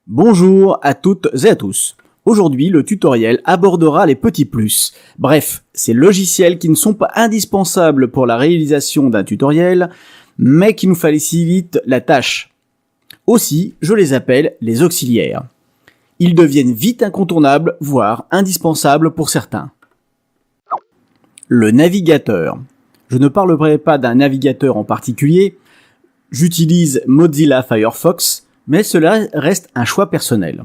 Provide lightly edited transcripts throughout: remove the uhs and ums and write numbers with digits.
Bonjour à toutes et à tous. Aujourd'hui, le tutoriel abordera les petits plus. Bref, ces logiciels qui ne sont pas indispensables pour la réalisation d'un tutoriel, mais qui nous facilitent la tâche. Aussi, je les appelle les auxiliaires. Ils deviennent vite incontournables, voire indispensables pour certains. Le navigateur. Je ne parlerai pas d'un navigateur en particulier. J'utilise Mozilla Firefox, mais cela reste un choix personnel.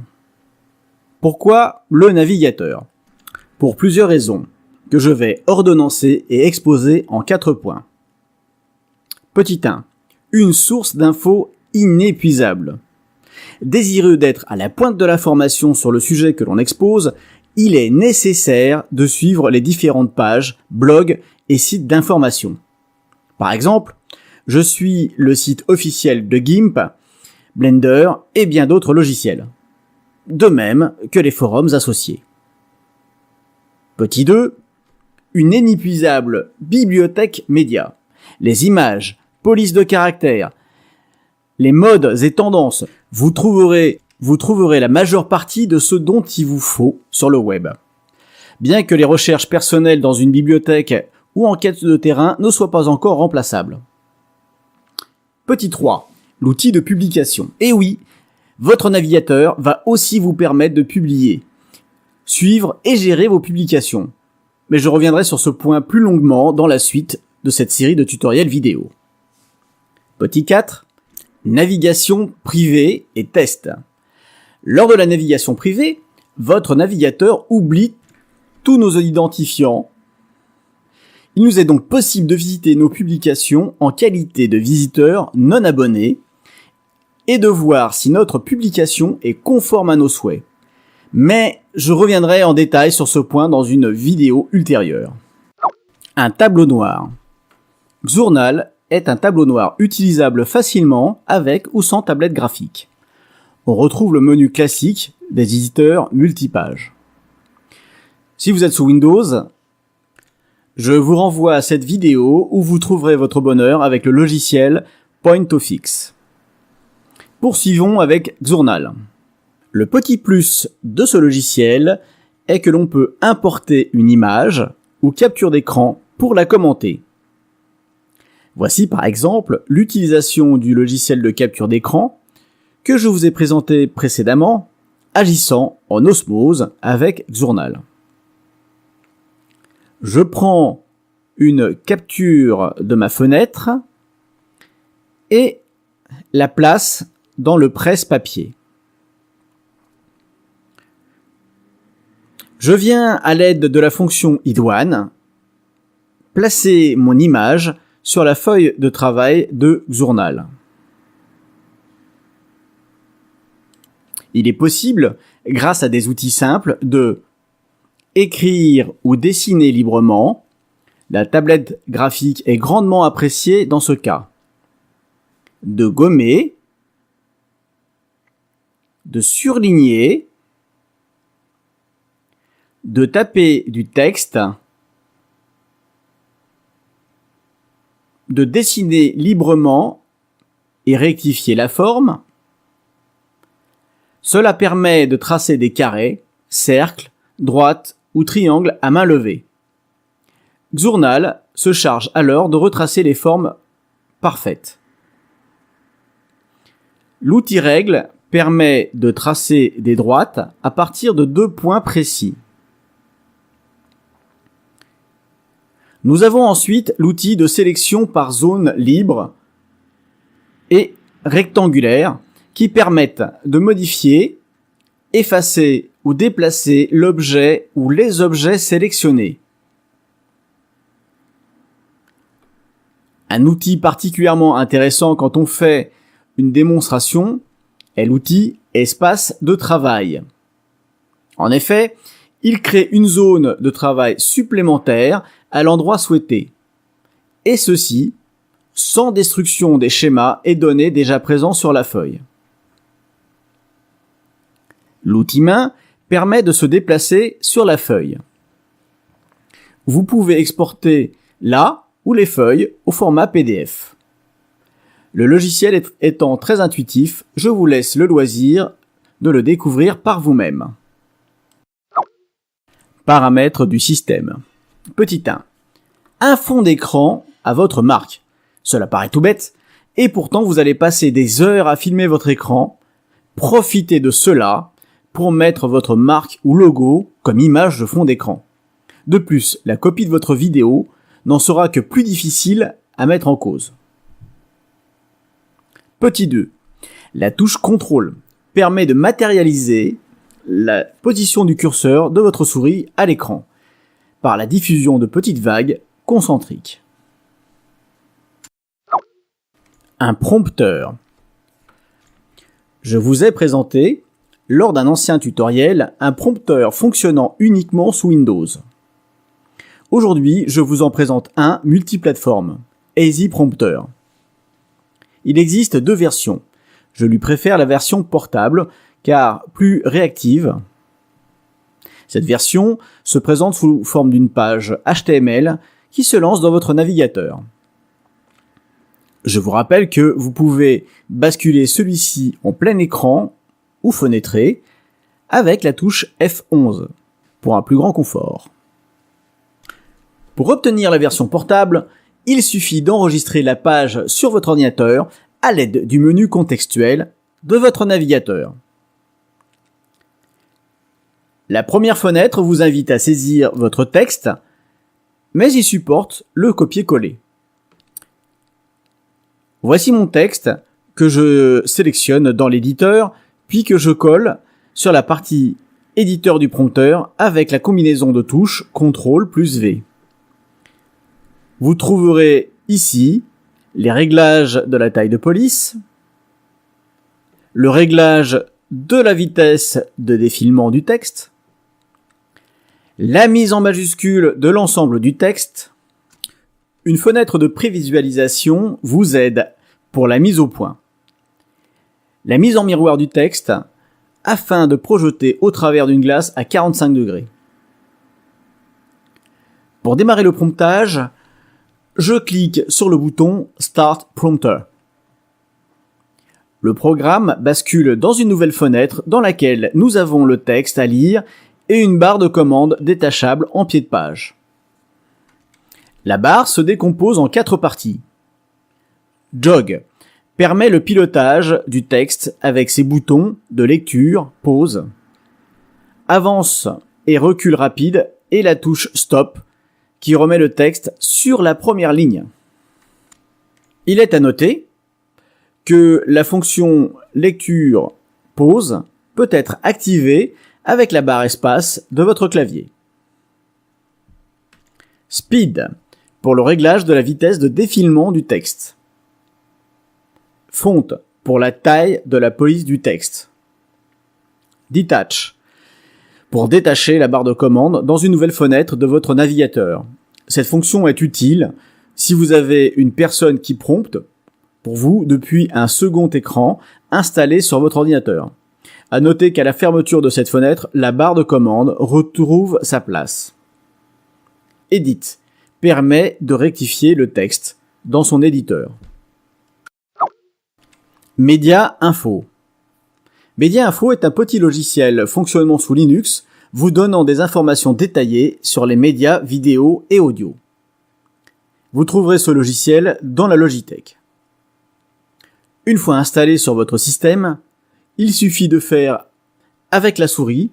Pourquoi le navigateur ? Pour plusieurs raisons, que je vais ordonnancer et exposer en 4 points. Petit 1. Une source d'infos inépuisable. Désireux d'être à la pointe de l'information sur le sujet que l'on expose, il est nécessaire de suivre les différentes pages, blogs et sites d'information. Par exemple, je suis le site officiel de GIMP, Blender et bien d'autres logiciels. De même que les forums associés. Petit 2. Une inépuisable bibliothèque média. Les images, polices de caractères, les modes et tendances, vous trouverez la majeure partie de ce dont il vous faut sur le web. Bien que les recherches personnelles dans une bibliothèque ou en quête de terrain ne soient pas encore remplaçables. Petit 3. L'outil de publication. Et oui, votre navigateur va aussi vous permettre de publier, suivre et gérer vos publications. Mais je reviendrai sur ce point plus longuement dans la suite de cette série de tutoriels vidéo. Petit 4. Navigation privée et test. Lors de la navigation privée, votre navigateur oublie tous nos identifiants. Il nous est donc possible de visiter nos publications en qualité de visiteur non abonné et de voir si notre publication est conforme à nos souhaits. Mais je reviendrai en détail sur ce point dans une vidéo ultérieure. Un tableau noir. Xournal est un tableau noir utilisable facilement avec ou sans tablette graphique. On retrouve le menu classique des éditeurs multipages. Si vous êtes sous Windows, je vous renvoie à cette vidéo où vous trouverez votre bonheur avec le logiciel PointOffice. Poursuivons avec Xournal. Le petit plus de ce logiciel est que l'on peut importer une image ou capture d'écran pour la commenter. Voici par exemple l'utilisation du logiciel de capture d'écran que je vous ai présenté précédemment, agissant en osmose avec Xournal. Je prends une capture de ma fenêtre et la place dans le presse-papier. Je viens à l'aide de la fonction iDouane placer mon image sur la feuille de travail de Xournal. Il est possible, grâce à des outils simples, de écrire ou dessiner librement. La tablette graphique est grandement appréciée dans ce cas. De gommer, de surligner, de taper du texte, de dessiner librement et rectifier la forme. Cela permet de tracer des carrés, cercles, droites ou triangles à main levée. Xournal se charge alors de retracer les formes parfaites. L'outil règle permet de tracer des droites à partir de 2 points précis. Nous avons ensuite l'outil de sélection par zone libre et rectangulaire qui permettent de modifier, effacer ou déplacer l'objet ou les objets sélectionnés. Un outil particulièrement intéressant quand on fait une démonstration est l'outil espace de travail. En effet, il crée une zone de travail supplémentaire à l'endroit souhaité. Et ceci, sans destruction des schémas et données déjà présents sur la feuille. L'outil main permet de se déplacer sur la feuille. Vous pouvez exporter la ou les feuilles au format PDF. Le logiciel étant très intuitif, je vous laisse le loisir de le découvrir par vous-même. Paramètres du système. Petit 1. Un fond d'écran à votre marque. Cela paraît tout bête, et pourtant vous allez passer des heures à filmer votre écran. Profitez de cela pour mettre votre marque ou logo comme image de fond d'écran. De plus, la copie de votre vidéo n'en sera que plus difficile à mettre en cause. Petit 2. La touche contrôle permet de matérialiser la position du curseur de votre souris à l'écran par la diffusion de petites vagues concentriques. Un prompteur. Je vous ai présenté, lors d'un ancien tutoriel, un prompteur fonctionnant uniquement sous Windows. Aujourd'hui, je vous en présente un multiplateforme, Easy Prompter. Il existe 2 versions. Je lui préfère la version portable, car plus réactive. Cette version se présente sous forme d'une page HTML qui se lance dans votre navigateur. Je vous rappelle que vous pouvez basculer celui-ci en plein écran ou fenêtré avec la touche F11 pour un plus grand confort. Pour obtenir la version portable, il suffit d'enregistrer la page sur votre ordinateur à l'aide du menu contextuel de votre navigateur. La première fenêtre vous invite à saisir votre texte, mais il supporte le copier-coller. Voici mon texte que je sélectionne dans l'éditeur, puis que je colle sur la partie éditeur du prompteur avec la combinaison de touches CTRL plus V. Vous trouverez ici les réglages de la taille de police, le réglage de la vitesse de défilement du texte, la mise en majuscule de l'ensemble du texte. Une fenêtre de prévisualisation vous aide pour la mise au point. La mise en miroir du texte afin de projeter au travers d'une glace à 45 degrés. Pour démarrer le promptage, je clique sur le bouton Start Prompter. Le programme bascule dans une nouvelle fenêtre dans laquelle nous avons le texte à lire et une barre de commande détachable en pied de page. La barre se décompose en 4 parties. Jog permet le pilotage du texte avec ses boutons de lecture, pause, avance et recul rapide et la touche Stop qui remet le texte sur la première ligne. Il est à noter que la fonction lecture, pause peut être activée avec la barre espace de votre clavier. Speed pour le réglage de la vitesse de défilement du texte. Font pour la taille de la police du texte. Detach pour détacher la barre de commande dans une nouvelle fenêtre de votre navigateur. Cette fonction est utile si vous avez une personne qui prompte pour vous depuis un second écran installé sur votre ordinateur. À noter qu'à la fermeture de cette fenêtre, la barre de commande retrouve sa place. Edit permet de rectifier le texte dans son éditeur. Média Info. Média Info est un petit logiciel fonctionnant sous Linux, vous donnant des informations détaillées sur les médias vidéo et audio. Vous trouverez ce logiciel dans la Logitech. Une fois installé sur votre système, il suffit de faire, avec la souris,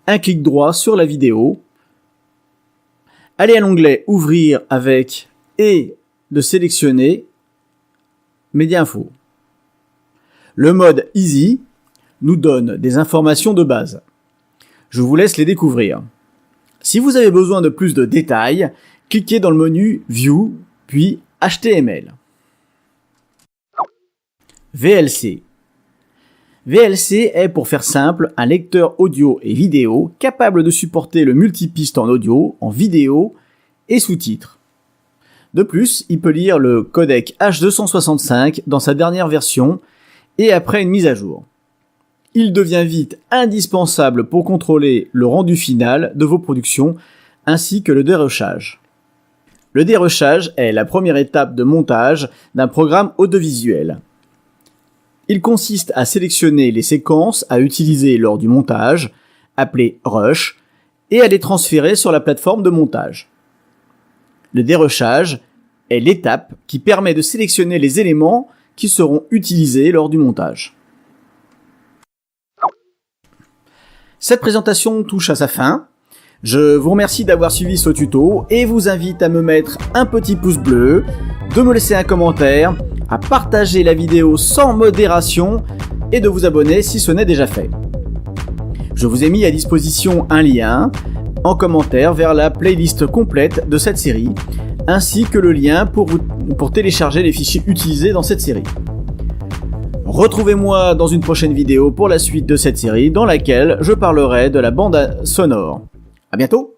un clic droit sur la vidéo, aller à l'onglet Ouvrir avec et de sélectionner Média Info. Le mode Easy nous donne des informations de base. Je vous laisse les découvrir. Si vous avez besoin de plus de détails, cliquez dans le menu View, puis HTML. VLC. VLC est, pour faire simple, un lecteur audio et vidéo capable de supporter le multipiste en audio, en vidéo et sous-titres. De plus, il peut lire le codec H265 dans sa dernière version et après une mise à jour. Il devient vite indispensable pour contrôler le rendu final de vos productions ainsi que le dérushage. Le dérushage est la première étape de montage d'un programme audiovisuel. Il consiste à sélectionner les séquences à utiliser lors du montage, appelées rush, et à les transférer sur la plateforme de montage. Le dérushage est l'étape qui permet de sélectionner les éléments qui seront utilisés lors du montage. Cette présentation touche à sa fin. Je vous remercie d'avoir suivi ce tuto et vous invite à me mettre un petit pouce bleu, de me laisser un commentaire, à partager la vidéo sans modération et de vous abonner si ce n'est déjà fait. Je vous ai mis à disposition un lien en commentaire vers la playlist complète de cette série, ainsi que le lien pour télécharger les fichiers utilisés dans cette série. Retrouvez-moi dans une prochaine vidéo pour la suite de cette série dans laquelle je parlerai de la bande sonore. À bientôt!